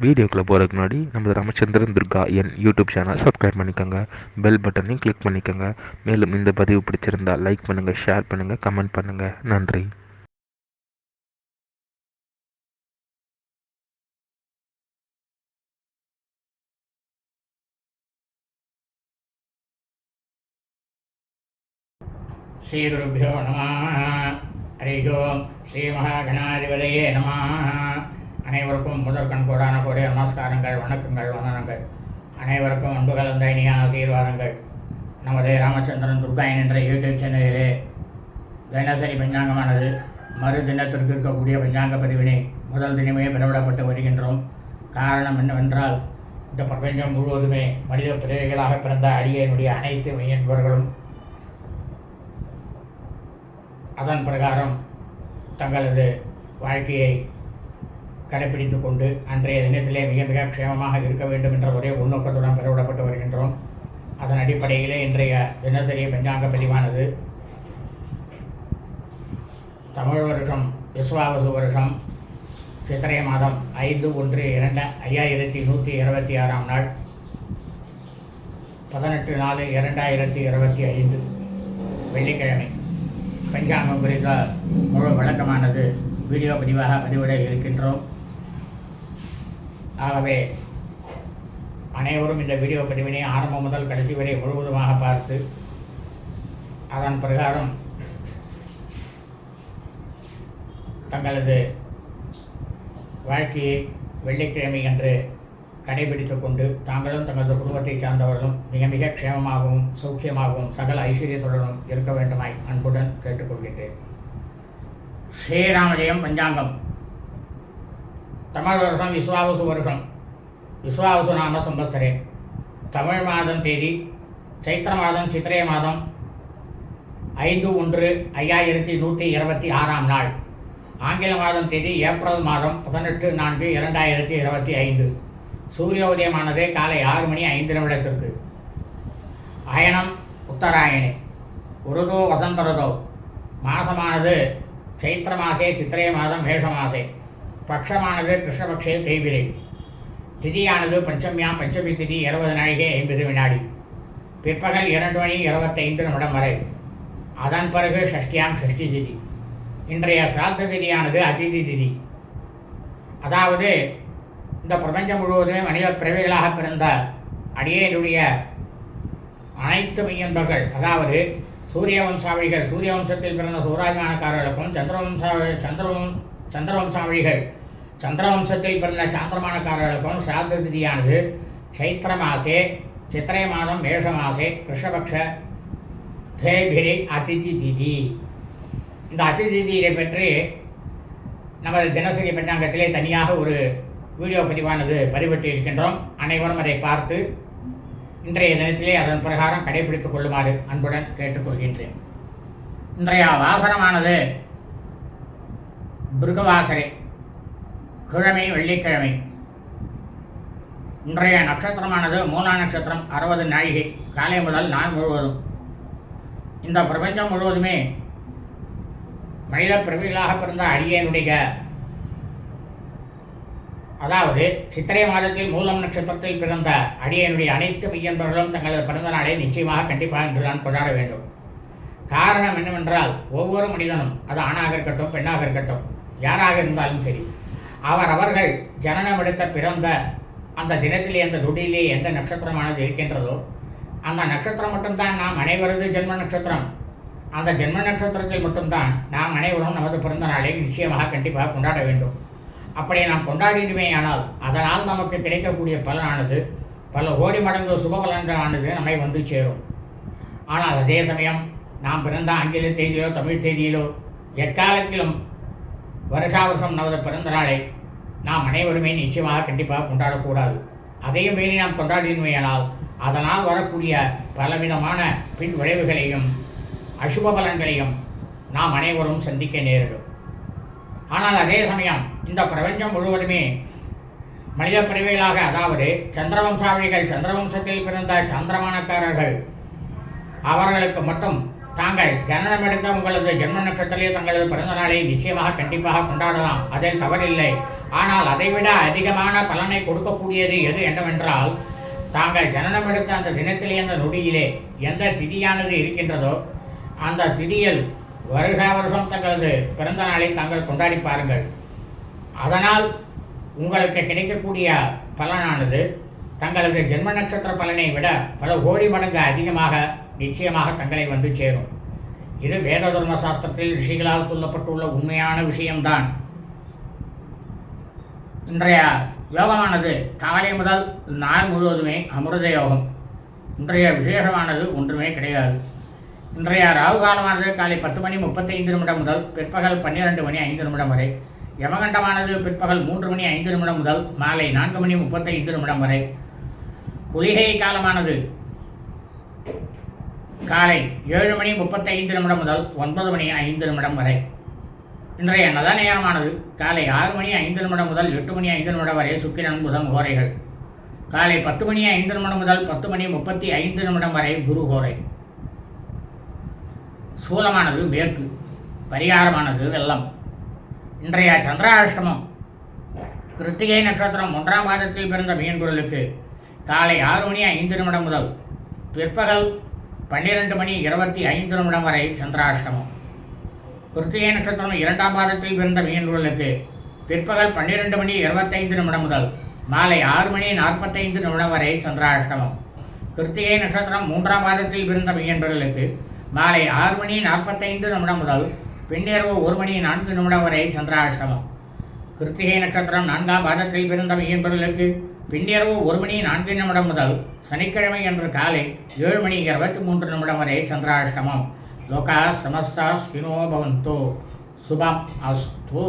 வீடியோக்குள்ளே போகிறதுக்கு முன்னாடி நம்ம ராமச்சந்திரன் துர்கா என் யூடியூப் சேனல் சப்ஸ்கிரைப் பண்ணிக்கோங்க, பெல் பட்டனையும் கிளிக் பண்ணிக்கோங்க. மேலும் இந்த பதிவு பிடிச்சிருந்தால் லைக் பண்ணுங்கள், ஷேர் பண்ணுங்கள், கமெண்ட் பண்ணுங்கள். நன்றி. ஸ்ரீகுருभ्यो நமः. ஹரி ஓம். ஸ்ரீ மகாகணாதிபதியே நமः. அனைவருக்கும் முதற்கண் கோடான கோடிய நமஸ்காரங்கள், வணக்கங்கள், வந்தனங்கள். அனைவருக்கும் அன்பு கலந்த இனிய ஆசீர்வாதங்கள். நமது ராமச்சந்திரன் துர்காயன் என்ற யூடியூப் சேனலிலே தினசரி பஞ்சாங்கமானது மறு தினத்திற்கு இருக்கக்கூடிய பஞ்சாங்க பதிவினை முதல் தினமே பிறவிடப்பட்டு வருகின்றோம். காரணம் என்னவென்றால், இந்த பிரபஞ்சம் முழுவதுமே மனித பிறவிகளாக பிறந்த அடியனுடைய அனைத்து மெய்யன்பர்களும் அதன் பிரகாரம் தங்களது வாழ்க்கையை கடைப்பிடித்து கொண்டு அன்றைய தினத்திலே மிக மிக க்ஷேமமாக இருக்க வேண்டும் என்ற ஒரே உள்நோக்கத்துடன் பெறவிடப்பட்டு வருகின்றோம். அதன் அடிப்படையிலே இன்றைய தினசரி பஞ்சாங்க பதிவானது தமிழ் வருஷம் விஸ்வாவசு வருஷம் சித்திரை மாதம் 5/1/2126 நாள் 18/4/2025 வெள்ளிக்கிழமை பஞ்சாங்கம் குறித்த முழு வழக்கமானது வீடியோ பதிவாக பதிவிட இருக்கின்றோம். ஆகவே அனைவரும் இந்த வீடியோ பதிவினை ஆரம்பம் முதல் கடைசி வரை முழுவதுமாக பார்த்து அதன் பிரகாரம் தங்களது வாழ்க்கையை வெள்ளிக்கிழமை என்று கடைபிடித்து கொண்டு தாங்களும் தங்களது குடும்பத்தை சார்ந்தவர்களும் மிக மிக க்ஷேமமாகவும் சௌக்கியமாகவும் சகல ஐஸ்வர்யத்துடனும் இருக்க வேண்டுமாய் அன்புடன் கேட்டுக்கொள்கின்றேன். ஸ்ரீராமஜெயம் பஞ்சாங்கம். தமிழ் வருஷம் விஸ்வாவசு வருஷம். விஸ்வாவசு நாம சம்பத்சரே. தமிழ் மாதம் தேதி சைத்திர மாதம் சித்திரை மாதம் 5/1/2126 நாள். ஆங்கில மாதம் தேதி ஏப்ரல் மாதம் 18/4/2025. சூரிய உதயமானது காலை 6:05 அயனம் உத்தராயணி. உருதோ வசந்த ருதோ. மாதமானது சைத்திர மாசே சித்திரை மாதம் மேஷ மாசே. பக்ஷமானது கிருஷ்ணபக்ஷே தேய்பிரை. திதியானது பஞ்சமியாம் பஞ்சமி திதி 20 நாழிகை 50 வினாடி. பிற்பகல் 2:25 வரை. அதன் பிறகு ஷஷ்டியாம் ஷஷ்டி திதி. இன்றைய சிராத்த திதியானது அதிதி திதி. அதாவது இந்த பிரபஞ்சம் முழுவதுமே மனித பிறவிகளாக பிறந்த அடியனுடைய அனைத்து மெய்யன்பர்கள், அதாவது சூரிய வம்சாவழிகள், சூரிய வம்சத்தில் பிறந்த சூராபிமானக்காரர்களுக்கும் சந்திர வம்சாவழிகள், சந்திர வம்சத்தில் பிறந்த சாந்திரமானக்காரர்களுக்கும் சிராத்த திதியானது சைத்திர மாசே சித்திரை மாதம் மேஷ மாசே கிருஷ்ணபக்ஷ தேபிரை அதிதி திதி. இந்த அதிதி திதியை பற்றி நமது தினசரி பஞ்சாங்கத்திலே தனியாக ஒரு வீடியோ பதிவானது பதிவிட்டு இருக்கின்றோம். அனைவரும் அதை பார்த்து இன்றைய தினத்திலே அதன் பிரகாரம் கடைபிடித்துக் கொள்ளுமாறு அன்புடன் கேட்டுக்கொள்கின்றேன். இன்றைய வாசனமானது பிருகவாசரை, கிழமை வெள்ளிக்கிழமை. இன்றைய நட்சத்திரமானது மூலா நட்சத்திரம் 60 நாழிகை காலை முதல் நாள் முழுவதும். இந்த பிரபஞ்சம் முழுவதுமே மனித பிறவிகளாக பிறந்த அடியனுடைய, அதாவது சித்திரை மாதத்தில் மூலம் நட்சத்திரத்தில் பிறந்த அடியனுடைய அனைத்து மெய்யன்பர்களும் தங்களது பிறந்த நாளை நிச்சயமாக கண்டிப்பாக இன்றுதான் கொண்டாட வேண்டும். காரணம் என்னவென்றால், ஒவ்வொரு மனிதனும், அது ஆணாக இருக்கட்டும் பெண்ணாக இருக்கட்டும் யாராக இருந்தாலும் சரி, அவர்கள் ஜனனம் எடுத்த பிறந்த அந்த தினத்திலே அந்த நொடியிலே எந்த நட்சத்திரமானது இருக்கின்றதோ அந்த நட்சத்திரம் மட்டும்தான் நாம் அனைவரது ஜென்ம நட்சத்திரம். அந்த ஜென்ம நட்சத்திரத்தில் மட்டும்தான் நாம் அனைவரும் நமது பிறந்த நாளை நிச்சயமாக கண்டிப்பாக கொண்டாட வேண்டும். அப்படி நாம் கொண்டாடிடுமே ஆனால் அதனால் நமக்கு கிடைக்கக்கூடிய பலனானது பல கோடி மடங்கு சுப பலன்களானது நம்மை வந்து சேரும். ஆனால் அதே சமயம் நாம் பிறந்த ஆங்கில தேதியிலோ தமிழ் தேதியிலோ எக்காலத்திலும் வருஷா வருஷம் நமது பிறந்த நாளை நாம் அனைவருமே நிச்சயமாக கண்டிப்பாக கொண்டாடக்கூடாது. அதையும் மீறி நாம் கொண்டாடிடுமே ஆனால் அதனால் வரக்கூடிய பலவிதமான பின் விளைவுகளையும் அசுப பலன்களையும் நாம் அனைவரும் சந்திக்க நேரிடும். ஆனால் அதே சமயம் இந்த பிரபஞ்சம் முழுவதுமே மனித பிறவிகளாக, அதாவது சந்திரவம்சாவழிகள், சந்திரவம்சத்தில் பிறந்த சந்திரமானக்காரர்கள், அவர்களுக்கு மட்டும் தாங்கள் ஜனனம் எடுத்த உங்களது ஜென்ம நட்சத்திரத்திலே தங்களது பிறந்த நாளை நிச்சயமாக கண்டிப்பாக கொண்டாடலாம். அதில் தவறில்லை. ஆனால் அதைவிட அதிகமான பலனை கொடுக்கக்கூடியது எது என்னவென்றால், தாங்கள் ஜனனம் எடுத்த அந்த தினத்திலே அந்த நொடியிலே எந்த திதியானது இருக்கின்றதோ அந்த திதியில் வருஷா வருஷம் தங்களது பிறந்த நாளை தாங்கள் கொண்டாடி பாருங்கள். அதனால் உங்களுக்கு கிடைக்கக்கூடிய பலனானது தங்களது ஜென்ம நட்சத்திர பலனை விட பல கோடி மடங்கு அதிகமாக நிச்சயமாக தங்களை வந்து சேரும். இது வேத தர்ம சாஸ்திரத்தில் ரிஷிகளால் சொல்லப்பட்டுள்ள உண்மையான விஷயம்தான். இன்றைய யோகமானது காலை முதல் நாள் முழுவதுமே அமிர்த யோகம். இன்றைய விசேஷமானது ஒன்றுமே கிடையாது. இன்றைய ராகு காலமானது காலை 10:35 முதல் பிற்பகல் 12:05 வரை. யமகண்டமானது பிற்பகல் 3:05 முதல் மாலை 4:35 வரை. குளிகை காலமானது காலை 7:35 முதல் 9:05 வரை. இன்றைய நத நேரமானது காலை 6:05 முதல் 8:05 வரை சுக்கிரன் புதன் ஹோரைகள். காலை 10:05 முதல் 10:35 வரை குரு ஹோரை. சூலமானது மேற்கு, பரிகாரமானது வெள்ளம். இன்றைய சந்திராஷ்டமம் கிருத்திகை நட்சத்திரம் 1ஆம் பாதத்தில் பிறந்த மீன்பொருளுக்கு காலை 6:05 முதல் பிற்பகல் 12:25 வரை சந்திராஷ்டமம். கிருத்திகை நட்சத்திரம் 2ஆம் பாதத்தில் பிறந்த மீன்பொருளுக்கு பிற்பகல் 12:25 முதல் மாலை 6:45 வரை சந்திராஷ்டமம். கிருத்திகை நட்சத்திரம் 3ஆம் பாதத்தில் பிறந்த மீன்பொருளுக்கு மாலை 6:45 முதல் பின்னிரவு 1:04 வரை சந்திராஷ்டமம். கிருத்திகை நட்சத்திரம் 4ஆம் பாதத்தில் பிறந்த மீன்பொருளுக்கு பின்னிரவு 1:04 முதல் சனிக்கிழமை அன்று காலை 7:23 வரை சந்திராஷ்டமம். லோகா சமஸ்தா ஸ்கினோ பவந்தோ சுபம் அஸ்து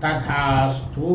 ததாஸ்து.